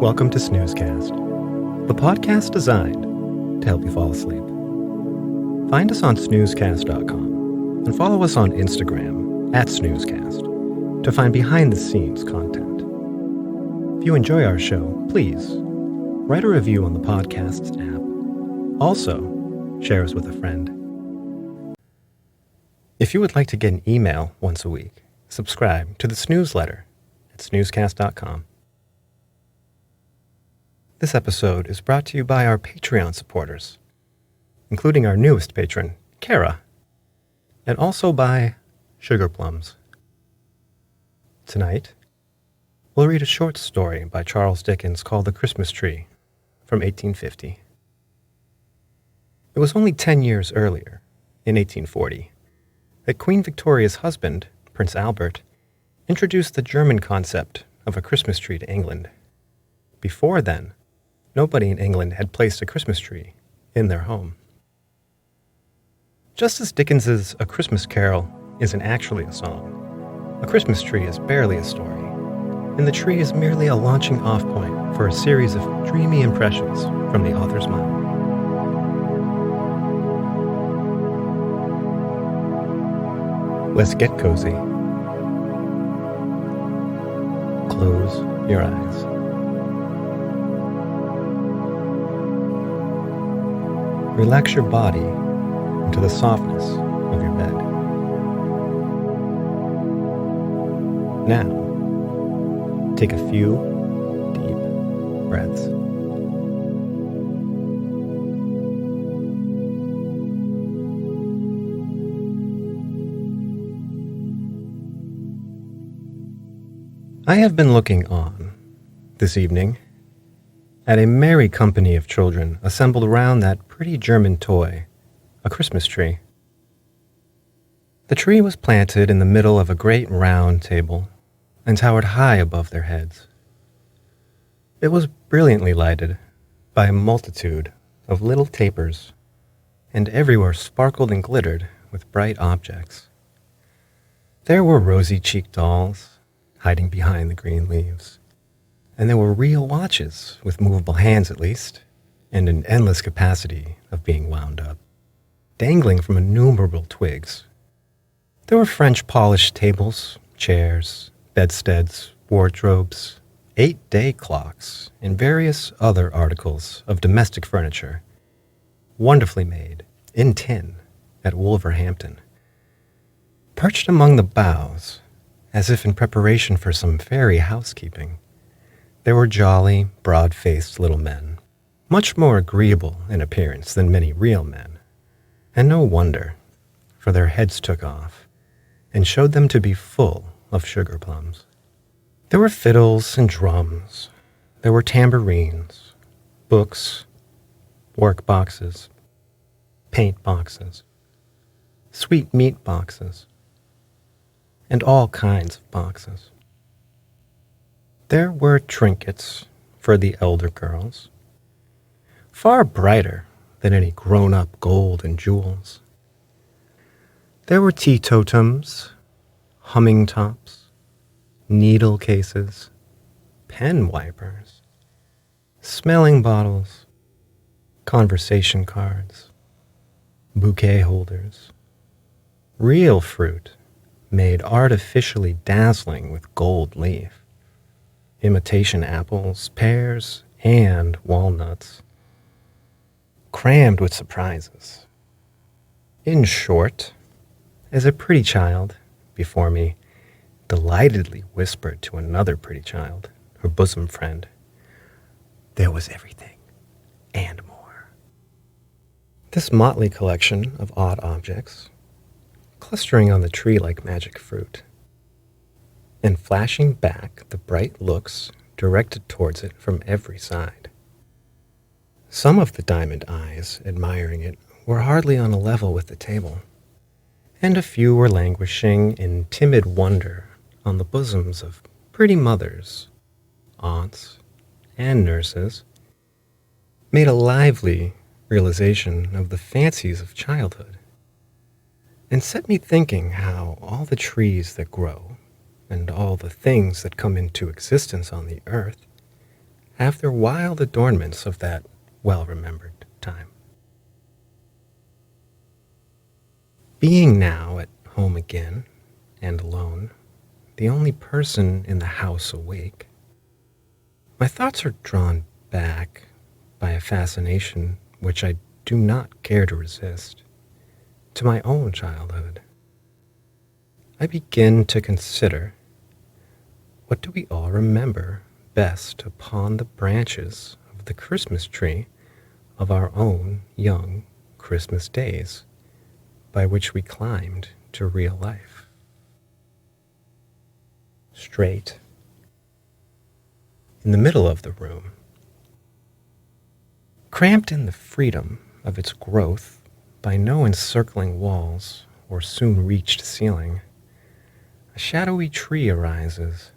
Welcome to Snoozecast, the podcast designed to help you fall asleep. Find us on snoozecast.com and follow us on Instagram @snoozecast to find behind-the-scenes content. If you enjoy our show, please write a review on the podcast's app. Also, share us with a friend. If you would like to get an email once a week, subscribe to the Snoozeletter at snoozecast.com. This episode is brought to you by our Patreon supporters, including our newest patron, Kara, and also by Sugar Plums. Tonight, we'll read a short story by Charles Dickens called The Christmas Tree from 1850. It was only 10 years earlier, in 1840, that Queen Victoria's husband, Prince Albert, introduced the German concept of a Christmas tree to England. Before then, nobody in England had placed a Christmas tree in their home. Just as Dickens's A Christmas Carol isn't actually a song, A Christmas Tree is barely a story, and the tree is merely a launching off point for a series of dreamy impressions from the author's mind. Let's get cozy. Close your eyes. Relax your body into the softness of your bed. Now, take a few deep breaths. I have been looking on, this evening, at a merry company of children assembled around that pretty German toy, a Christmas tree. The tree was planted in the middle of a great round table and towered high above their heads. It was brilliantly lighted by a multitude of little tapers, and everywhere sparkled and glittered with bright objects. There were rosy-cheeked dolls, hiding behind the green leaves. And there were real watches, with movable hands at least, and an endless capacity of being wound up, dangling from innumerable twigs. There were French polished tables, chairs, bedsteads, wardrobes, 8-day clocks, and various other articles of domestic furniture, wonderfully made, in tin, at Wolverhampton. Perched among the boughs, as if in preparation for some fairy housekeeping, there were jolly, broad-faced little men, much more agreeable in appearance than many real men, and no wonder, for their heads took off, and showed them to be full of sugar plums. There were fiddles and drums, there were tambourines, books, work boxes, paint boxes, sweet meat boxes, and all kinds of boxes. There were trinkets for the elder girls, far brighter than any grown-up gold and jewels. There were teetotums, humming tops, needle cases, pen wipers, smelling bottles, conversation cards, bouquet holders, real fruit made artificially dazzling with gold leaf, imitation apples, pears, and walnuts, crammed with surprises. In short, as a pretty child before me delightedly whispered to another pretty child, her bosom friend, there was everything and more. This motley collection of odd objects, clustering on the tree like magic fruit, and flashing back the bright looks directed towards it from every side. Some of the diamond eyes admiring it were hardly on a level with the table, and a few were languishing in timid wonder on the bosoms of pretty mothers, aunts, and nurses, made a lively realization of the fancies of childhood, and set me thinking how all the trees that grow and all the things that come into existence on the earth after wild adornments of that well-remembered time. Being now at home again and alone, the only person in the house awake, my thoughts are drawn back by a fascination which I do not care to resist, to my own childhood. I begin to consider, what do we all remember best upon the branches of the Christmas tree of our own young Christmas days, by which we climbed to real life? Straight in the middle of the room, cramped in the freedom of its growth by no encircling walls or soon-reached ceiling, a shadowy tree arises,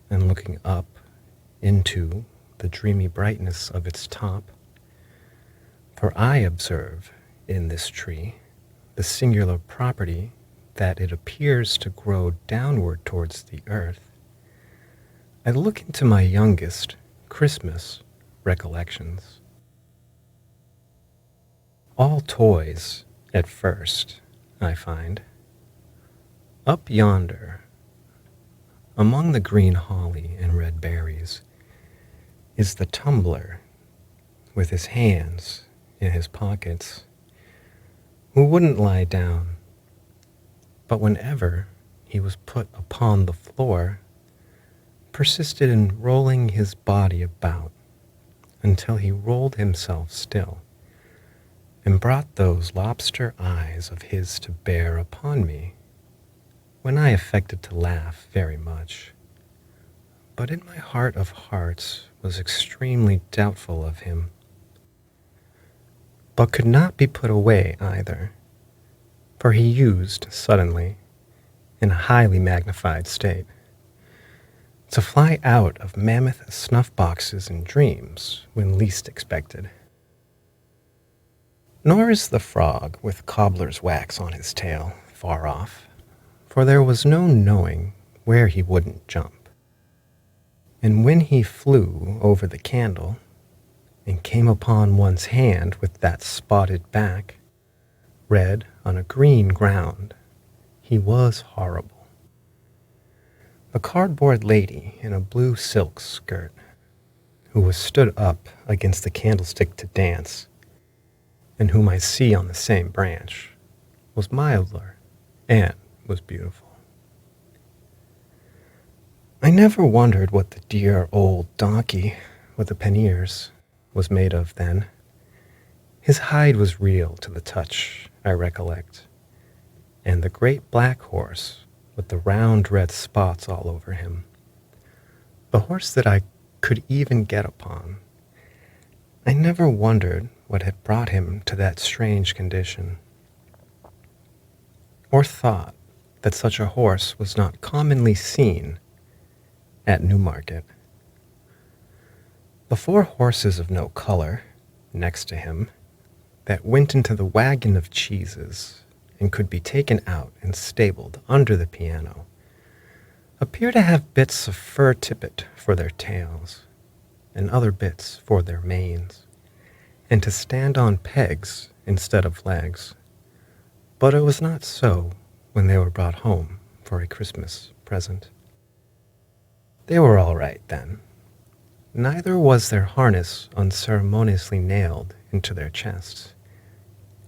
and looking up into the dreamy brightness of its top, for I observe in this tree the singular property that it appears to grow downward towards the earth, I look into my youngest Christmas recollections. All toys at first, I find. Up yonder, among the green holly and red berries, is the tumbler with his hands in his pockets, who wouldn't lie down, but whenever he was put upon the floor, persisted in rolling his body about until he rolled himself still, and brought those lobster eyes of his to bear upon me, when I affected to laugh very much, but in my heart of hearts was extremely doubtful of him, but could not be put away either, for he used suddenly, in a highly magnified state, to fly out of mammoth snuff-boxes in dreams when least expected. Nor is the frog with cobbler's wax on his tail far off, for there was no knowing where he wouldn't jump. And when he flew over the candle, and came upon one's hand with that spotted back, red on a green ground, he was horrible. A cardboard lady in a blue silk skirt, who was stood up against the candlestick to dance, and whom I see on the same branch, was milder and was beautiful. I never wondered what the dear old donkey with the panniers was made of then. His hide was real to the touch, I recollect, and the great black horse with the round red spots all over him, the horse that I could even get upon. I never wondered what had brought him to that strange condition, or thought that such a horse was not commonly seen at Newmarket. The 4 horses of no color, next to him, that went into the wagon of cheeses and could be taken out and stabled under the piano, appear to have bits of fur tippet for their tails, and other bits for their manes, and to stand on pegs instead of legs. But it was not so when they were brought home for a Christmas present. They were all right then. Neither was their harness unceremoniously nailed into their chests,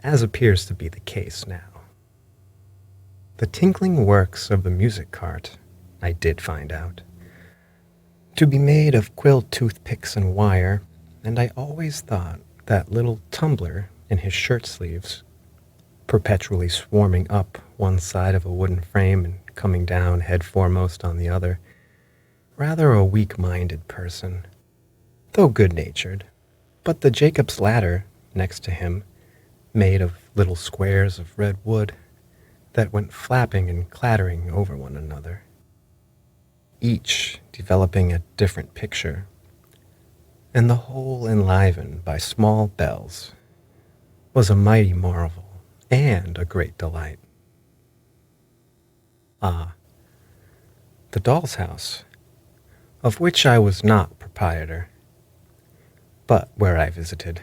as appears to be the case now. The tinkling works of the music cart, I did find out, to be made of quill toothpicks and wire, and I always thought that little tumbler in his shirt sleeves, perpetually swarming up one side of a wooden frame and coming down head foremost on the other, rather a weak-minded person, though good-natured, but the Jacob's ladder next to him, made of little squares of red wood that went flapping and clattering over one another, each developing a different picture, and the whole enlivened by small bells, was a mighty marvel and a great delight. Ah, the doll's house, of which I was not proprietor, but where I visited.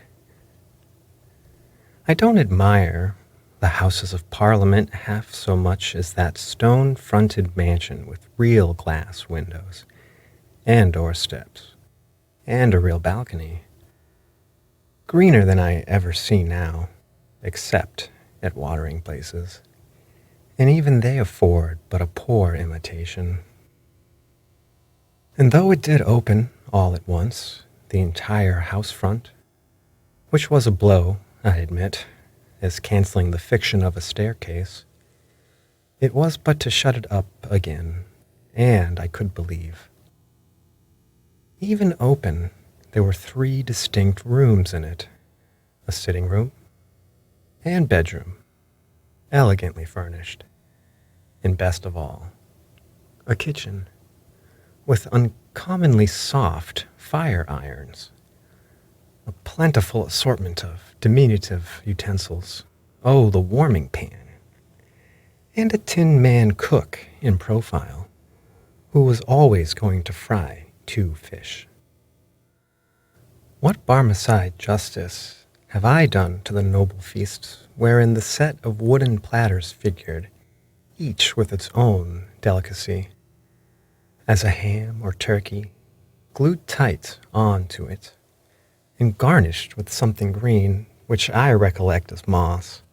I don't admire the Houses of Parliament half so much as that stone-fronted mansion with real glass windows, and doorsteps, and a real balcony. Greener than I ever see now, except at watering places, and even they afford but a poor imitation. And though it did open all at once, the entire house front, which was a blow, I admit, as canceling the fiction of a staircase, it was but to shut it up again, and I could believe. Even open, there were 3 distinct rooms in it, a sitting room and bedroom, elegantly furnished, and best of all, a kitchen with uncommonly soft fire irons, a plentiful assortment of diminutive utensils, oh, the warming pan, and a tin man cook in profile, who was always going to fry 2 fish. What Barmecide justice have I done to the noble feasts wherein the set of wooden platters figured, each with its own delicacy, as a ham or turkey, glued tight on to it, and garnished with something green, which I recollect as moss.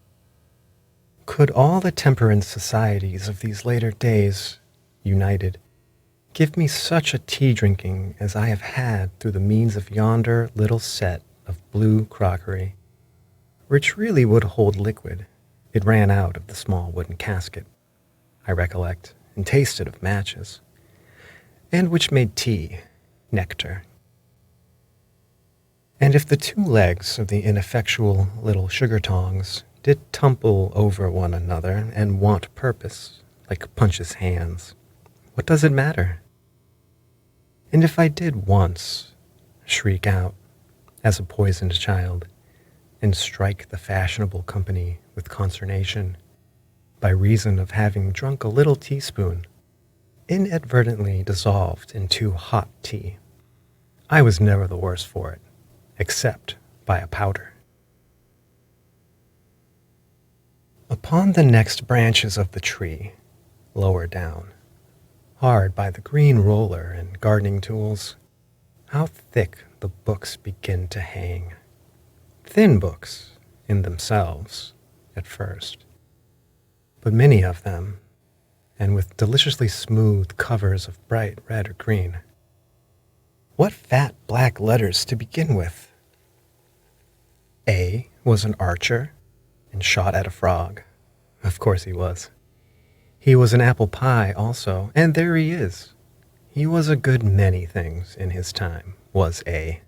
Could all the temperance societies of these later days, united, give me such a tea-drinking as I have had through the means of yonder little set of blue crockery, which really would hold liquid? It ran out of the small wooden casket, I recollect, and tasted of matches, and which made tea, nectar. And if the 2 legs of the ineffectual little sugar tongs did tumble over one another and want purpose, like Punch's hands, what does it matter? And if I did once shriek out, as a poisoned child, and strike the fashionable company with consternation, by reason of having drunk a little teaspoon, inadvertently dissolved into hot tea, I was never the worse for it, except by a powder. Upon the next branches of the tree, lower down, hard by the green roller and gardening tools, how thick the books begin to hang. Thin books in themselves, at first, but many of them, and with deliciously smooth covers of bright red or green. What fat black letters to begin with! A was an archer, and shot at a frog. Of course he was. He was an apple pie also, and there he is. He was a good many things in his time, was A.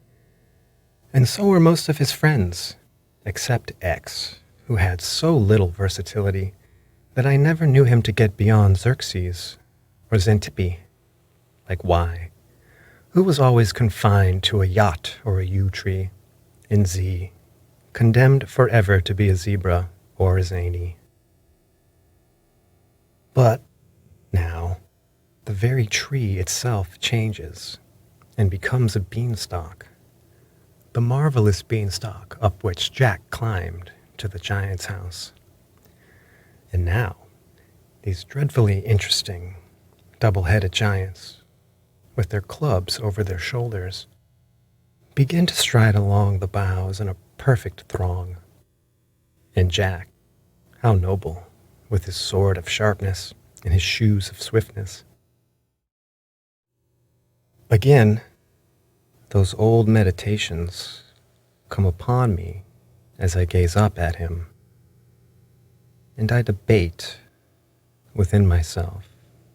And so were most of his friends, except X, who had so little versatility that I never knew him to get beyond Xerxes or Xantippe, like Y, who was always confined to a yacht or a yew tree, and Z, condemned forever to be a zebra or a zany. But now, the very tree itself changes and becomes a beanstalk, the marvelous beanstalk up which Jack climbed to the giant's house. And now, these dreadfully interesting, double-headed giants, with their clubs over their shoulders, begin to stride along the boughs in a perfect throng. And Jack, how noble, with his sword of sharpness and his shoes of swiftness. Again, those old meditations come upon me as I gaze up at him, and I debate within myself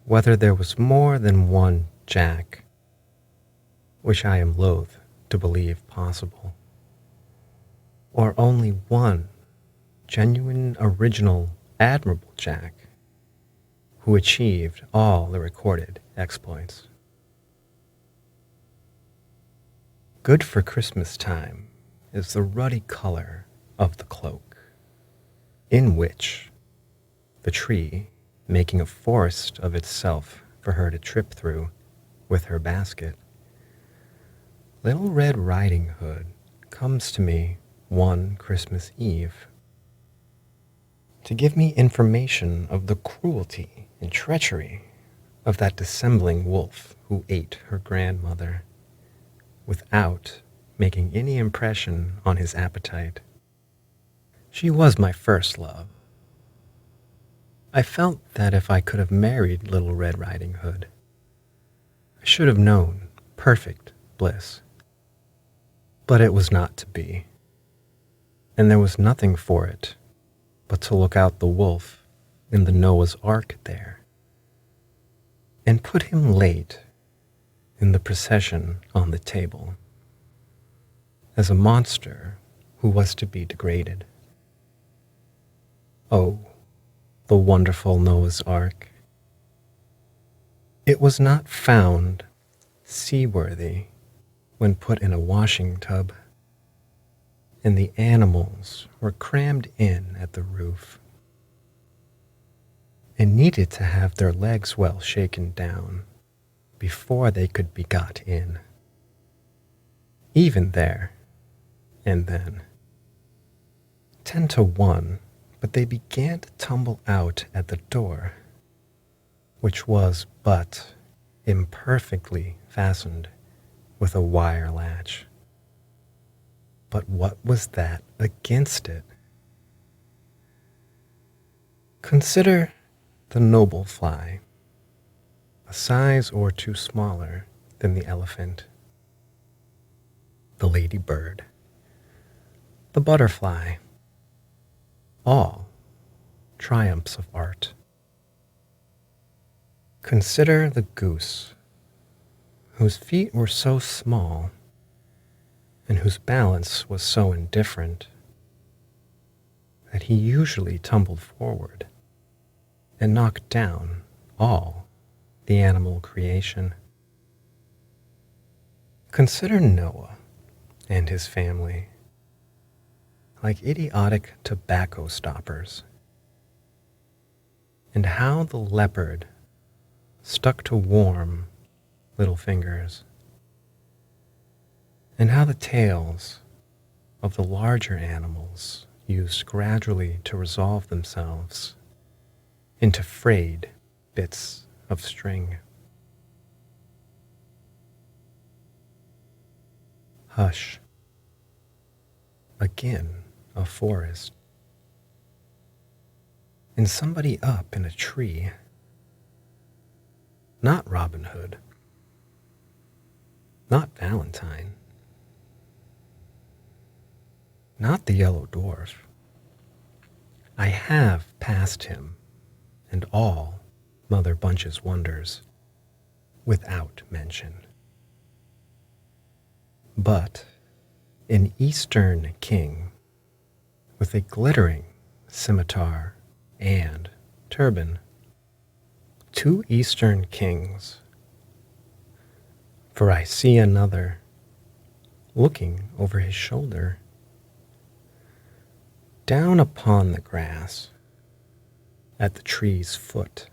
whether there was more than one Jack, which I am loath to believe possible, or only one genuine, original, admirable Jack who achieved all the recorded exploits. Good for Christmas time is the ruddy color of the cloak, in which the tree, making a forest of itself for her to trip through with her basket, Little Red Riding Hood comes to me one Christmas Eve to give me information of the cruelty and treachery of that dissembling wolf who ate her grandmother without making any impression on his appetite. She was my first love. I felt that if I could have married Little Red Riding Hood, I should have known perfect bliss. But it was not to be, and there was nothing for it but to look out the wolf in the Noah's Ark there, and put him late in the procession on the table, as a monster who was to be degraded. Oh, the wonderful Noah's Ark. It was not found seaworthy when put in a washing tub, and the animals were crammed in at the roof and needed to have their legs well shaken down before they could be got in. Even there, and then, 10 to 1, but they began to tumble out at the door, which was but imperfectly fastened with a wire latch. But what was that against it? Consider the noble fly, a size or two smaller than the elephant, the ladybird, the butterfly, all triumphs of art. Consider the goose, whose feet were so small and whose balance was so indifferent that he usually tumbled forward and knocked down all the animal creation. Consider Noah and his family, like idiotic tobacco stoppers, and how the leopard stuck to warm little fingers, and how the tails of the larger animals used gradually to resolve themselves into frayed bits of string. Hush. Again, a forest. And somebody up in a tree. Not Robin Hood. Not Valentine. Not the yellow dwarf. I have passed him and all Mother Bunch's wonders without mention. But an Eastern king with a glittering scimitar and turban, 2 Eastern kings, for I see another looking over his shoulder. Down upon the grass, at the tree's foot,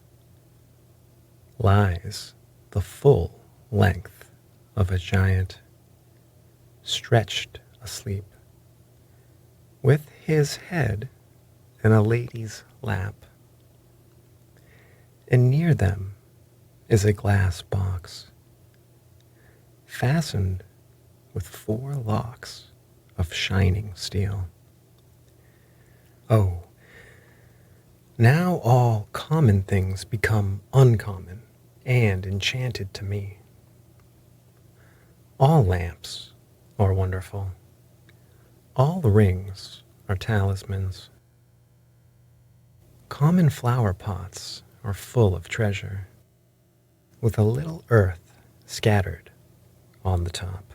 lies the full length of a giant, stretched asleep, with his head in a lady's lap. And near them is a glass box, fastened with 4 locks of shining steel. Oh, now all common things become uncommon and enchanted to me. All lamps are wonderful. All rings are talismans. Common flower pots are full of treasure, with a little earth scattered on the top.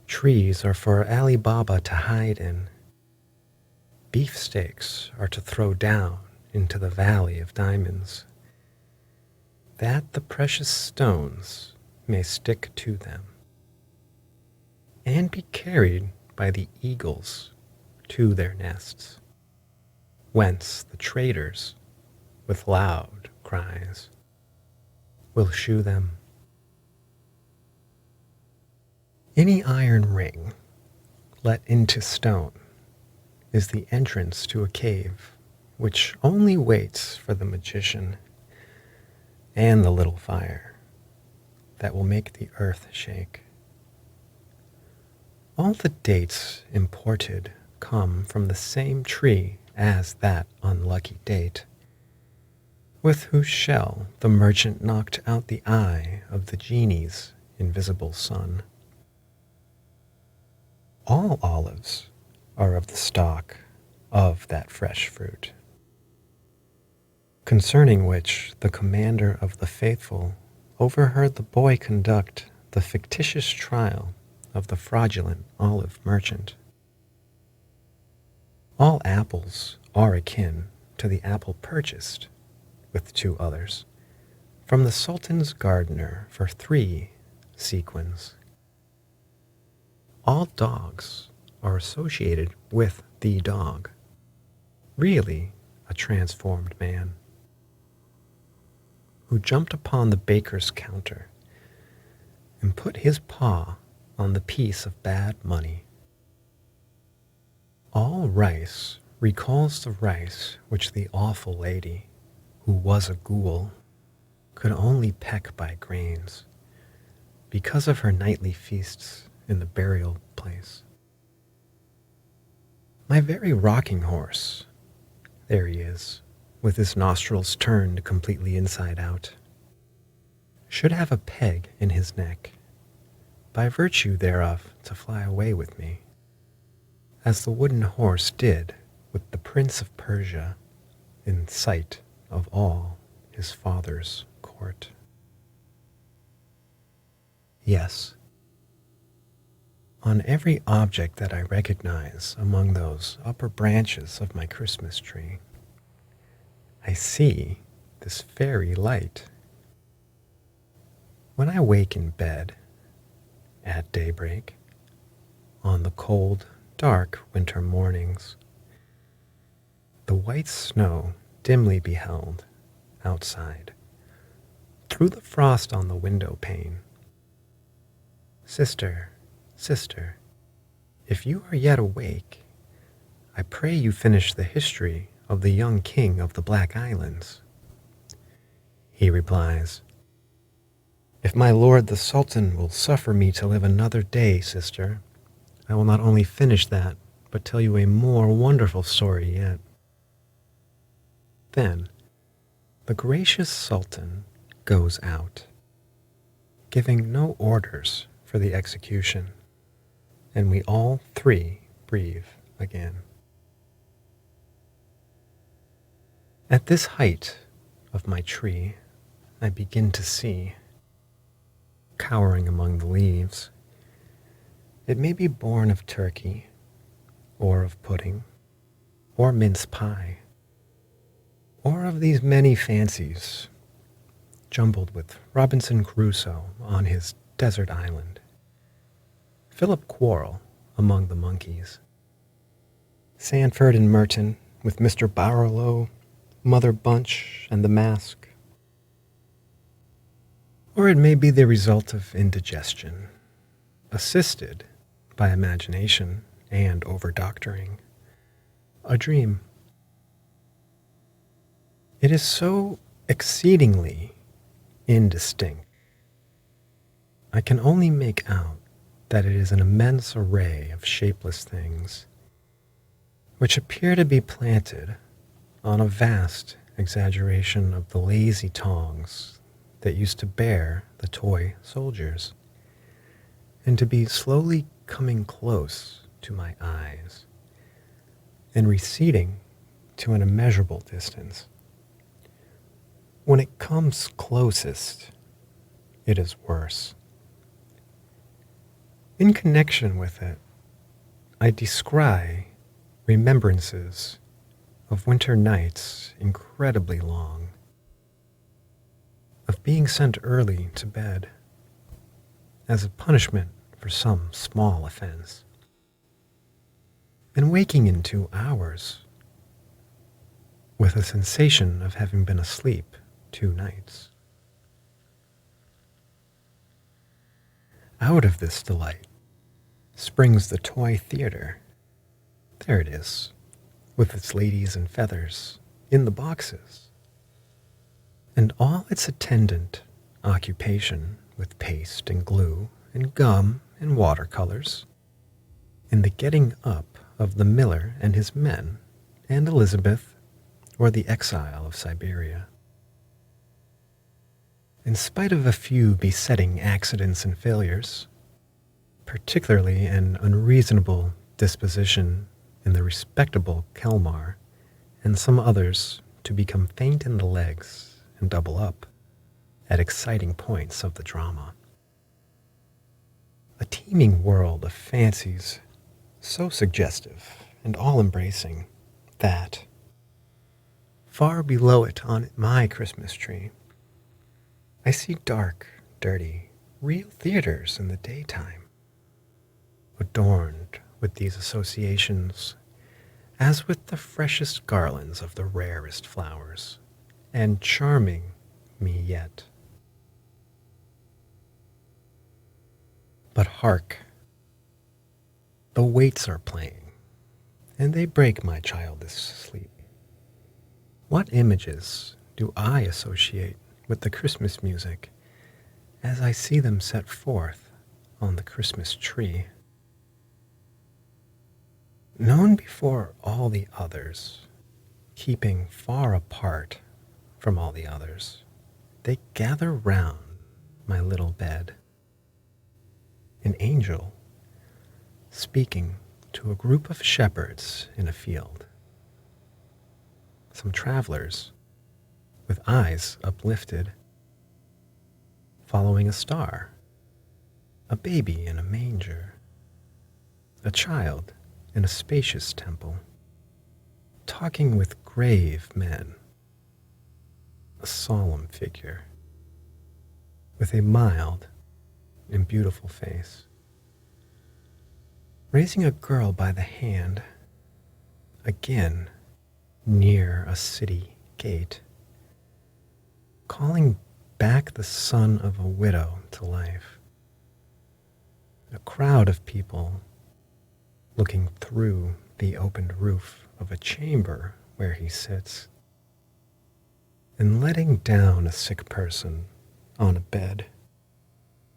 Trees are for Ali Baba to hide in. Beefsteaks are to throw down into the valley of diamonds, that the precious stones may stick to them, and be carried by the eagles to their nests, whence the traders, with loud cries, will shew them. Any iron ring let into stone is the entrance to a cave which only waits for the magician and the little fire that will make the earth shake. All the dates imported come from the same tree as that unlucky date, with whose shell the merchant knocked out the eye of the genie's invisible son. All olives are of the stalk of that fresh fruit, concerning which the commander of the faithful overheard the boy conduct the fictitious trial of the fraudulent olive merchant. All apples are akin to the apple purchased, with 2 others, from the Sultan's gardener for 3 sequins. All dogs are associated with the dog, really a transformed man, who jumped upon the baker's counter and put his paw on the piece of bad money. All rice recalls the rice which the awful lady, who was a ghoul, could only peck by grains, because of her nightly feasts in the burial place. My very rocking horse, there he is, with his nostrils turned completely inside out, should have a peg in his neck, by virtue thereof to fly away with me, as the wooden horse did with the Prince of Persia in sight of all his father's court. Yes, on every object that I recognize among those upper branches of my Christmas tree, I see this fairy light. When I wake in bed at daybreak, on the cold, dark winter mornings, the white snow dimly beheld outside, through the frost on the window pane. Sister, sister, if you are yet awake, I pray you finish the history of the young king of the Black Islands. He replies, if my lord the Sultan will suffer me to live another day, sister, I will not only finish that, but tell you a more wonderful story yet. Then the gracious Sultan goes out, giving no orders for the execution, and we all 3 breathe again. At this height of my tree, I begin to see, cowering among the leaves, it may be born of turkey, or of pudding, or mince pie, or of these many fancies, jumbled with Robinson Crusoe on his desert island, Philip Quarrel among the monkeys, Sanford and Merton with Mr. Barlow, Mother Bunch, and the Mask. Or it may be the result of indigestion, assisted by imagination and over-doctoring, a dream. It is so exceedingly indistinct, I can only make out that it is an immense array of shapeless things, which appear to be planted on a vast exaggeration of the lazy tongs that used to bear the toy soldiers, and to be slowly coming close to my eyes, and receding to an immeasurable distance. When it comes closest, it is worse. In connection with it, I descry remembrances of winter nights incredibly long, of being sent early to bed as a punishment for some small offense, and waking in 2 hours with a sensation of having been asleep 2 nights. Out of this delight springs the toy theater. There it is, with its ladies and feathers in the boxes, and all its attendant occupation with paste and glue and gum and watercolors, in the getting up of the miller and his men, and Elizabeth, or the exile of Siberia. In spite of a few besetting accidents and failures, particularly an unreasonable disposition in the respectable Kelmar, and some others to become faint in the legs and double up at exciting points of the drama. A teeming world of fancies so suggestive and all-embracing that, far below it on my Christmas tree, I see dark, dirty, real theaters in the daytime, adorned with these associations as with the freshest garlands of the rarest flowers, and charming me yet. But hark! The waits are playing, and they break my childish sleep. What images do I associate with the Christmas music as I see them set forth on the Christmas tree? Known before all the others, keeping far apart from all the others, they gather round my little bed. An angel speaking to a group of shepherds in a field. Some travelers with eyes uplifted, following a star, a baby in a manger, a child in a spacious temple, talking with grave men, a solemn figure with a mild and beautiful face, raising a girl by the hand, again near a city gate, calling back the son of a widow to life. A crowd of people looking through the opened roof of a chamber where he sits, and letting down a sick person on a bed,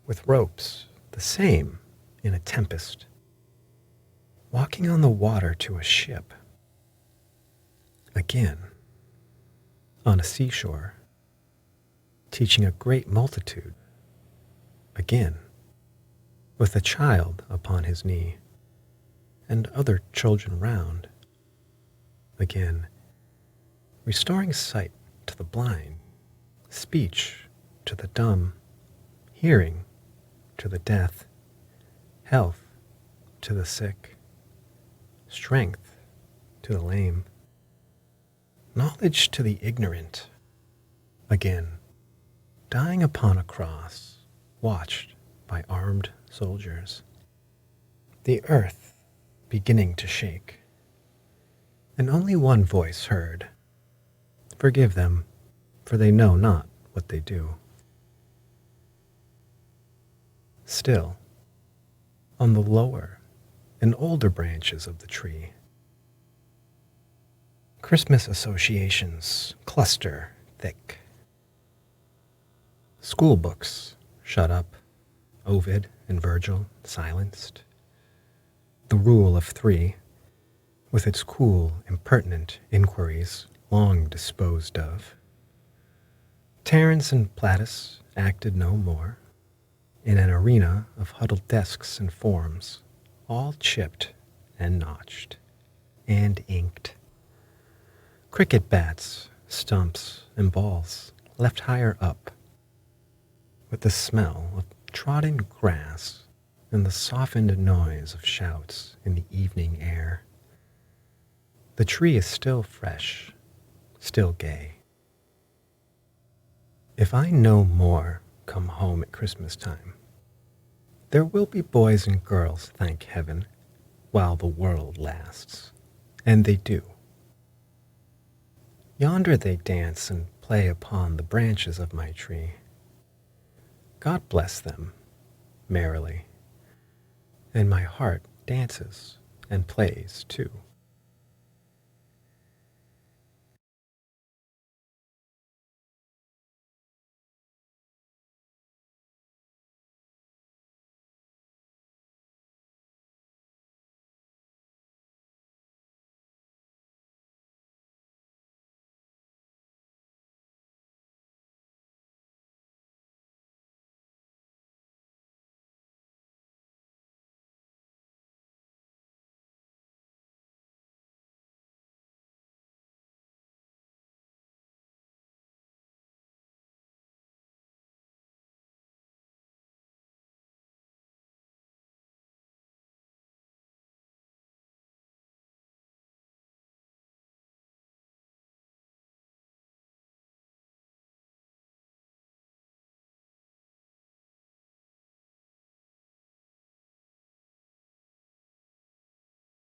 with ropes the same in a tempest, walking on the water to a ship, again on a seashore, teaching a great multitude, again with a child upon his knee, and other children round, again restoring sight to the blind, speech to the dumb, hearing to the deaf, health to the sick, strength to the lame, knowledge to the ignorant, again dying upon a cross, watched by armed soldiers, the earth beginning to shake, and only one voice heard, "Forgive them, for they know not what they do." Still, on the lower and older branches of the tree, Christmas associations cluster thick. School books shut up, Ovid and Virgil silenced. The Rule of Three, with its cool, impertinent inquiries long disposed of. Terence and Plautus acted no more, in an arena of huddled desks and forms, all chipped and notched and inked. Cricket bats, stumps, and balls left higher up, with the smell of trodden grass and the softened noise of shouts in the evening air. The tree is still fresh, still gay. If I no more come home at Christmas time, there will be boys and girls, thank heaven, while the world lasts, and they do. Yonder they dance and play upon the branches of my tree. God bless them, merrily, and my heart dances and plays too.